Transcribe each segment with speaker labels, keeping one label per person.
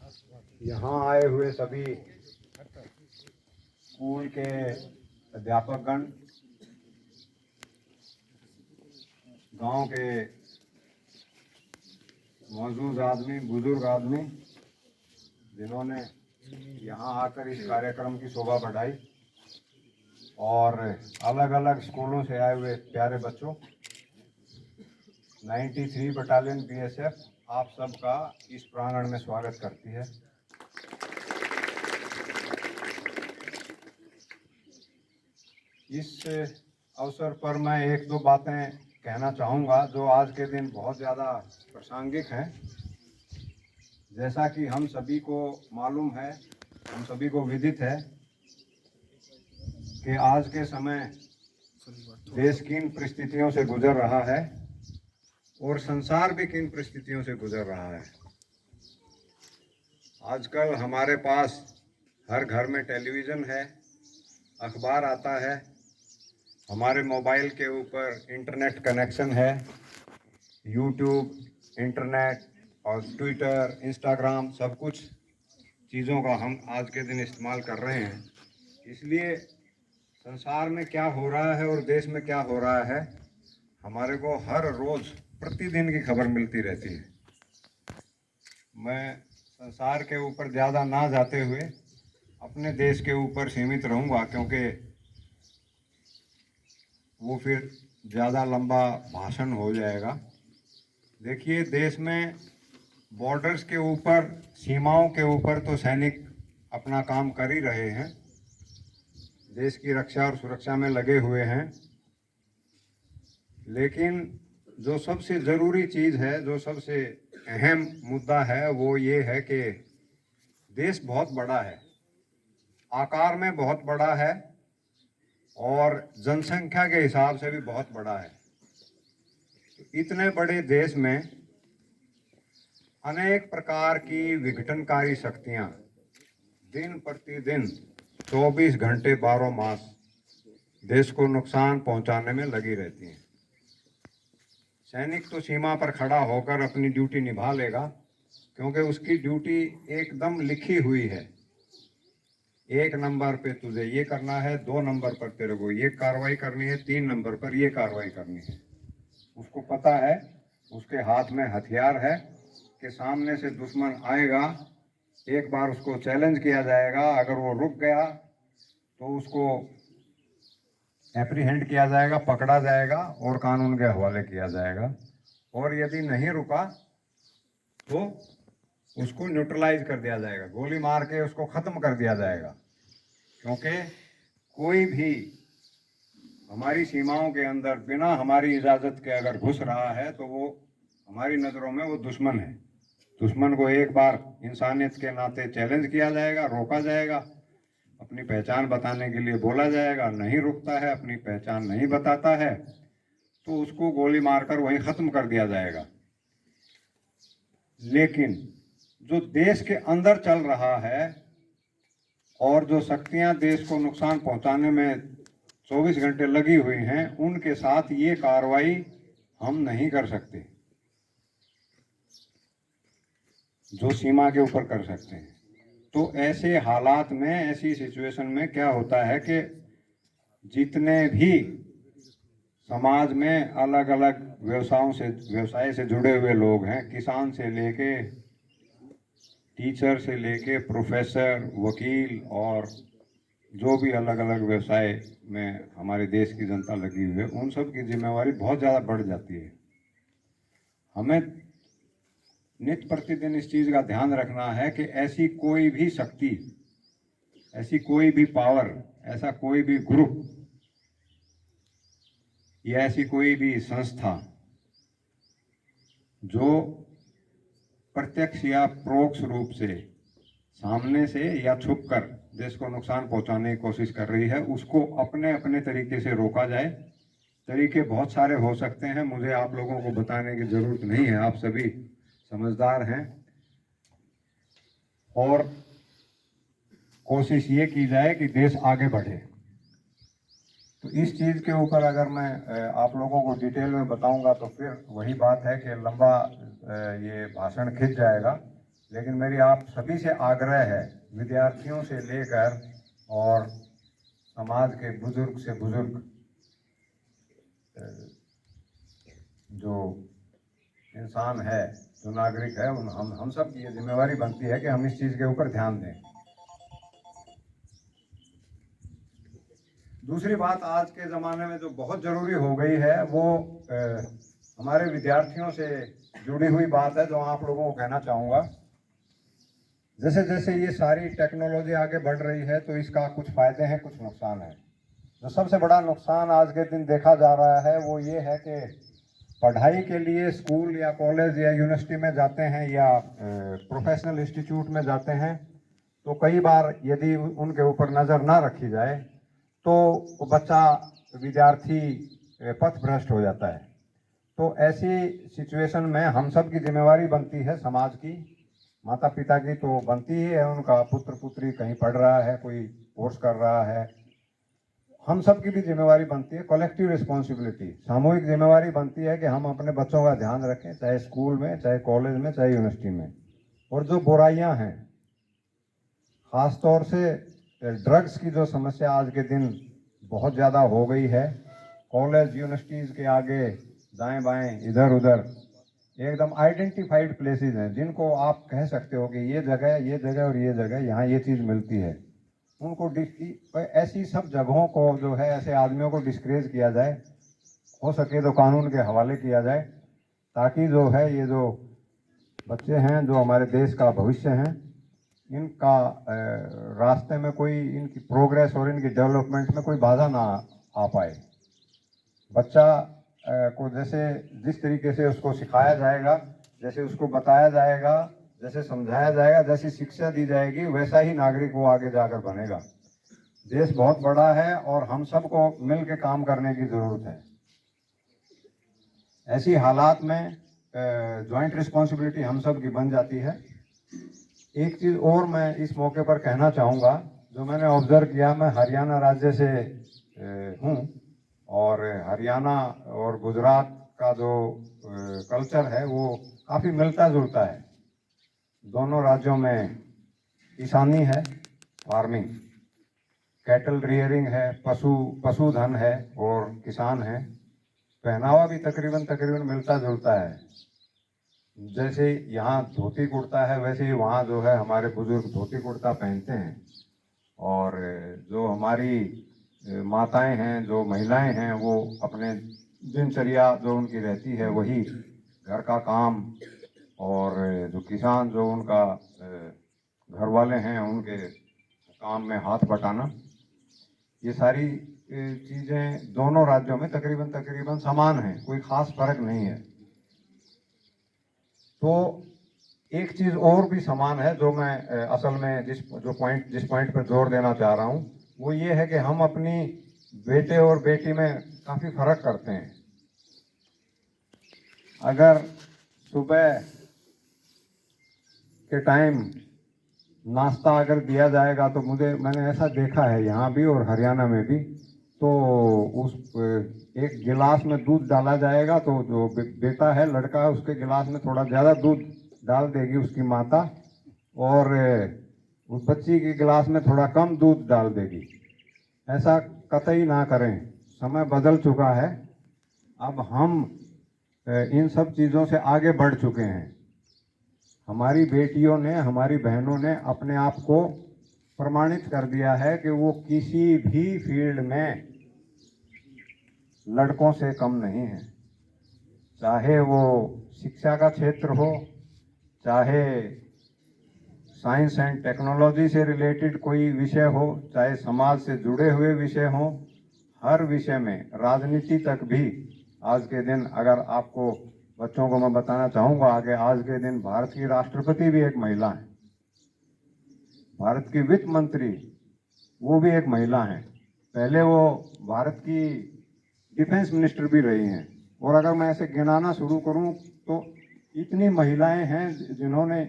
Speaker 1: यहाँ आए हुए सभी स्कूल के अध्यापकगण, गांव के मौजूद आदमी, बुजुर्ग आदमी, जिन्होंने यहाँ आकर इस कार्यक्रम की शोभा बढ़ाई, और अलग अलग स्कूलों से आए हुए प्यारे बच्चों, 93 बटालियन बीएसएफ आप सबका इस प्रांगण में स्वागत करती है। इस अवसर पर मैं एक दो बातें कहना चाहूँगा जो आज के दिन बहुत ज़्यादा प्रासंगिक हैं। जैसा कि हम सभी को मालूम है, हम सभी को विदित है कि आज के समय देश किन परिस्थितियों से गुजर रहा है और संसार भी किन परिस्थितियों से गुजर रहा है। आजकल हमारे पास हर घर में टेलीविज़न है, अखबार आता है, हमारे मोबाइल के ऊपर इंटरनेट कनेक्शन है, यूट्यूब, इंटरनेट और ट्विटर, इंस्टाग्राम, सब कुछ चीज़ों का हम आज के दिन इस्तेमाल कर रहे हैं। इसलिए संसार में क्या हो रहा है और देश में क्या हो रहा है, हमारे को हर रोज़ प्रतिदिन की खबर मिलती रहती है। मैं संसार के ऊपर ज़्यादा ना जाते हुए अपने देश के ऊपर सीमित रहूँगा, क्योंकि वो फिर ज़्यादा लंबा भाषण हो जाएगा। देखिए, देश में बॉर्डर्स के ऊपर, सीमाओं के ऊपर तो सैनिक अपना काम कर ही रहे हैं, देश की रक्षा और सुरक्षा में लगे हुए हैं। लेकिन जो सबसे ज़रूरी चीज़ है, जो सबसे अहम मुद्दा है, वो ये है कि देश बहुत बड़ा है, आकार में बहुत बड़ा है और जनसंख्या के हिसाब से भी बहुत बड़ा है। इतने बड़े देश में अनेक प्रकार की विघटनकारी शक्तियां दिन प्रतिदिन 24 घंटे 12 मास देश को नुकसान पहुंचाने में लगी रहती हैं। सैनिक तो सीमा पर खड़ा होकर अपनी ड्यूटी निभा लेगा, क्योंकि उसकी ड्यूटी एकदम लिखी हुई है। 1 नंबर पे तुझे ये करना है, 2 नंबर पर तेरे को ये कार्रवाई करनी है, 3 नंबर पर ये कार्रवाई करनी है। उसको पता है, उसके हाथ में हथियार है कि सामने से दुश्मन आएगा, एक बार उसको चैलेंज किया जाएगा, अगर वो रुक गया तो उसको एप्रीहेंड किया जाएगा, पकड़ा जाएगा और कानून के हवाले किया जाएगा, और यदि नहीं रुका तो उसको न्यूट्रलाइज कर दिया जाएगा, गोली मार के उसको ख़त्म कर दिया जाएगा। क्योंकि कोई भी हमारी सीमाओं के अंदर बिना हमारी इजाज़त के अगर घुस रहा है तो वो हमारी नज़रों में वो दुश्मन है। दुश्मन को एक बार इंसानियत के नाते चैलेंज किया जाएगा, रोका जाएगा, अपनी पहचान बताने के लिए बोला जाएगा, नहीं रुकता है, अपनी पहचान नहीं बताता है, तो उसको गोली मारकर वहीं ख़त्म कर दिया जाएगा। लेकिन जो देश के अंदर चल रहा है और जो शक्तियां देश को नुकसान पहुंचाने में 24 घंटे लगी हुई हैं, उनके साथ ये कार्रवाई हम नहीं कर सकते जो सीमा के ऊपर कर सकते हैं। तो ऐसे हालात में, ऐसी सिचुएशन में क्या होता है कि जितने भी समाज में अलग अलग व्यवसाय से जुड़े हुए लोग हैं, किसान से लेके टीचर से लेके प्रोफेसर, वकील और जो भी अलग अलग व्यवसाय में हमारे देश की जनता लगी हुई है, उन सब की जिम्मेवारी बहुत ज़्यादा बढ़ जाती है। हमें नित्य प्रतिदिन इस चीज़ का ध्यान रखना है कि ऐसी कोई भी शक्ति, ऐसी कोई भी पावर, ऐसा कोई भी ग्रुप या ऐसी कोई भी संस्था जो प्रत्यक्ष या परोक्ष रूप से सामने से या छुपकर देश को नुकसान पहुंचाने की कोशिश कर रही है, उसको अपने अपने तरीके से रोका जाए। तरीके बहुत सारे हो सकते हैं, मुझे आप लोगों को बताने की जरूरत नहीं है, आप सभी समझदार हैं। और कोशिश ये की जाए कि देश आगे बढ़े। तो इस चीज़ के ऊपर अगर मैं आप लोगों को डिटेल में बताऊंगा तो फिर वही बात है कि लंबा ये भाषण खिंच जाएगा। लेकिन मेरी आप सभी से आग्रह है, विद्यार्थियों से लेकर और समाज के बुजुर्ग से बुजुर्ग जो इंसान है, जो नागरिक है, हम सब की ये जिम्मेवारी बनती है कि हम इस चीज़ के ऊपर ध्यान दें। दूसरी बात आज के ज़माने में जो बहुत ज़रूरी हो गई है वो हमारे विद्यार्थियों से जुड़ी हुई बात है, जो आप लोगों को कहना चाहूँगा। जैसे जैसे ये सारी टेक्नोलॉजी आगे बढ़ रही है तो इसका कुछ फ़ायदे हैं, कुछ नुकसान है। जो सबसे बड़ा नुकसान आज के दिन देखा जा रहा है वो ये है कि पढ़ाई के लिए स्कूल या कॉलेज या यूनिवर्सिटी में जाते हैं या प्रोफेशनल इंस्टीट्यूट में जाते हैं, तो कई बार यदि उनके ऊपर नज़र ना रखी जाए तो बच्चा विद्यार्थी पथ भ्रष्ट हो जाता है। तो ऐसी सिचुएशन में हम सब की जिम्मेवारी बनती है, समाज की, माता पिता की तो बनती ही है, उनका पुत्र पुत्री कहीं पढ़ रहा है, कोई कोर्स कर रहा है, हम सब की भी जिम्मेवारी बनती है, कलेक्टिव रिस्पॉन्सिबिलिटी, सामूहिक जिम्मेवारी बनती है कि हम अपने बच्चों का ध्यान रखें, चाहे स्कूल में, चाहे कॉलेज में, चाहे यूनिवर्सिटी में। और जो बुराइयां हैं, ख़ास तौर से ड्रग्स की जो समस्या आज के दिन बहुत ज़्यादा हो गई है, कॉलेज यूनिवर्सिटीज़ के आगे दाएं बाएं इधर उधर एकदम आइडेंटिफाइड प्लेसेस हैं, जिनको आप कह सकते हो कि ये जगह और ये जगह, यहाँ ये चीज़ मिलती है। उनको ऐसी सब जगहों को जो है, ऐसे आदमियों को डिस्करेज किया जाए, हो सके तो कानून के हवाले किया जाए, ताकि जो है ये जो बच्चे हैं, जो हमारे देश का भविष्य हैं, इनका रास्ते में कोई, इनकी प्रोग्रेस और इनकी डेवलपमेंट में कोई बाधा ना आ पाए। बच्चा को जैसे जिस तरीके से उसको सिखाया जाएगा, जैसे उसको बताया जाएगा, जैसे समझाया जाएगा, जैसी शिक्षा दी जाएगी, वैसा ही नागरिक वो आगे जाकर बनेगा। देश बहुत बड़ा है और हम सबको मिल के काम करने की ज़रूरत है। ऐसी हालात में जॉइंट रिस्पॉन्सिबिलिटी हम सब की बन जाती है। एक चीज़ और मैं इस मौके पर कहना चाहूँगा, जो मैंने ऑब्जर्व किया, मैं हरियाणा राज्य से हूँ और हरियाणा और गुजरात का जो कल्चर है वो काफ़ी मिलता जुलता है। दोनों राज्यों में किसानी है, फार्मिंग, कैटल रियरिंग है, पशुधन है और किसान है। पहनावा भी तकरीबन मिलता जुलता है। जैसे यहाँ धोती कुर्ता है, वैसे ही वहाँ जो है हमारे बुजुर्ग धोती कुर्ता पहनते हैं। और जो हमारी माताएं हैं, जो महिलाएं हैं, वो अपने दिनचर्या जो उनकी रहती है वही घर का काम, और जो किसान, जो उनका घर वाले हैं, उनके काम में हाथ बटाना, ये सारी चीज़ें दोनों राज्यों में तकरीबन समान हैं, कोई ख़ास फर्क नहीं है। तो एक चीज़ और भी समान है, जो मैं असल में जिस पॉइंट पर जोर देना चाह रहा हूँ, वो ये है कि हम अपनी बेटे और बेटी में काफ़ी फर्क करते हैं। अगर सुबह के टाइम नाश्ता अगर दिया जाएगा तो मैंने ऐसा देखा है यहाँ भी और हरियाणा में भी, तो उस एक गिलास में दूध डाला जाएगा, तो जो बेटा है, लड़का है, उसके गिलास में थोड़ा ज़्यादा दूध डाल देगी उसकी माता, और उस बच्ची के गिलास में थोड़ा कम दूध डाल देगी। ऐसा कतई ना करें, समय बदल चुका है। अब हम इन सब चीज़ों से आगे बढ़ चुके हैं। हमारी बेटियों ने, हमारी बहनों ने अपने आप को प्रमाणित कर दिया है कि वो किसी भी फील्ड में लड़कों से कम नहीं है। चाहे वो शिक्षा का क्षेत्र हो, चाहे साइंस एंड टेक्नोलॉजी से रिलेटेड कोई विषय हो, चाहे समाज से जुड़े हुए विषय हों, हर विषय में, राजनीति तक भी आज के दिन, अगर आपको बच्चों को मैं बताना चाहूँगा आगे, आज के दिन भारत की राष्ट्रपति भी एक महिला है, भारत की वित्त मंत्री वो भी एक महिला हैं, पहले वो भारत की डिफेंस मिनिस्टर भी रही हैं। और अगर मैं ऐसे गिनाना शुरू करूं तो इतनी महिलाएं हैं जिन्होंने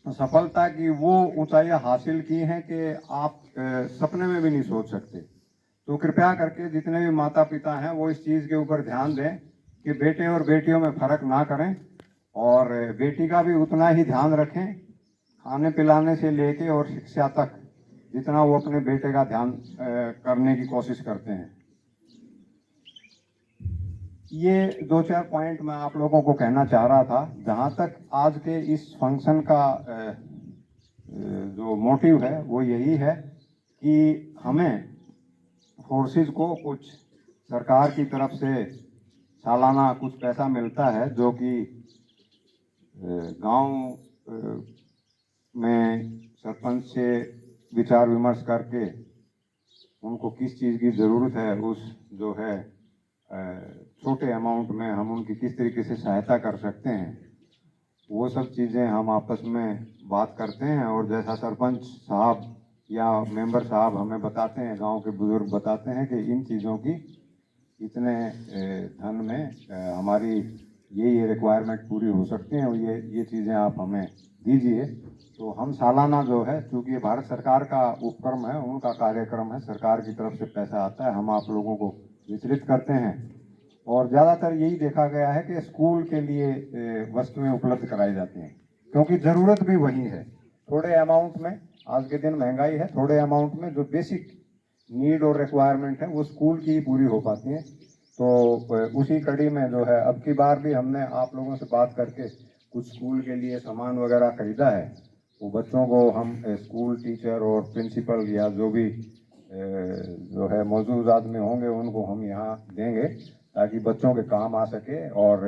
Speaker 1: सफलता की वो ऊंचाइयां हासिल की हैं कि आप सपने में भी नहीं सोच सकते। तो कृपया करके जितने भी माता पिता हैं वो इस चीज़ के ऊपर ध्यान दें कि बेटे और बेटियों में फ़र्क ना करें। और बेटी का भी उतना ही ध्यान रखें, खाने पिलाने से लेके और शिक्षा तक जितना वो अपने बेटे का ध्यान करने की कोशिश करते हैं। ये 2-4 पॉइंट मैं आप लोगों को कहना चाह रहा था। जहाँ तक आज के इस फंक्शन का जो मोटिव है वो यही है कि हमें फोर्सेस को कुछ सरकार की तरफ से सालाना कुछ पैसा मिलता है, जो कि गांव में सरपंच से विचार विमर्श करके उनको किस चीज़ की ज़रूरत है, उस जो है छोटे अमाउंट में हम उनकी किस तरीके से सहायता कर सकते हैं, वो सब चीज़ें हम आपस में बात करते हैं। और जैसा सरपंच साहब या मेंबर साहब हमें बताते हैं, गांव के बुजुर्ग बताते हैं कि इन चीज़ों की इतने धन में हमारी ये रिक्वायरमेंट पूरी हो सकती हैं और ये चीज़ें आप हमें दीजिए। तो हम सालाना जो है, चूँकि ये भारत सरकार का उपक्रम है, उनका कार्यक्रम है, सरकार की तरफ से पैसा आता है, हम आप लोगों को वितरित करते हैं। और ज़्यादातर यही देखा गया है कि स्कूल के लिए वस्तुएं उपलब्ध कराई जाती हैं, क्योंकि ज़रूरत भी वही है। थोड़े अमाउंट में, आज के दिन महंगाई है, थोड़े अमाउंट में जो बेसिक नीड और रिक्वायरमेंट है वो स्कूल की ही पूरी हो पाती हैं। तो उसी कड़ी में जो है, अब की बार भी हमने आप लोगों से बात करके कुछ स्कूल के लिए सामान वगैरह खरीदा है। वो बच्चों को हम स्कूल टीचर और प्रिंसिपल या जो भी जो है मौजूद आदमी होंगे उनको हम यहाँ देंगे, ताकि बच्चों के काम आ सके। और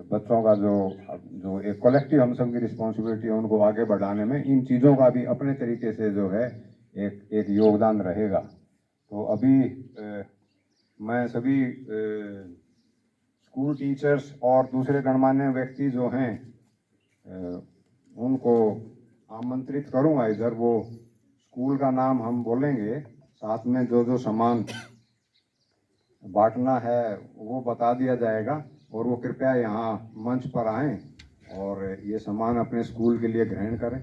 Speaker 1: बच्चों का जो एक कलेक्टिव हम सब की रिस्पॉन्सिबिलिटी है, उनको आगे बढ़ाने में इन चीज़ों का भी अपने तरीके से जो है एक योगदान रहेगा। तो अभी मैं सभी स्कूल टीचर्स और दूसरे गणमान्य व्यक्ति जो हैं उनको आमंत्रित करूंगा इधर। वो स्कूल का नाम हम बोलेंगे, साथ में जो जो सामान बांटना है वो बता दिया जाएगा, और वो कृपया यहाँ मंच पर आएं और ये सामान अपने स्कूल के लिए ग्रहण करें।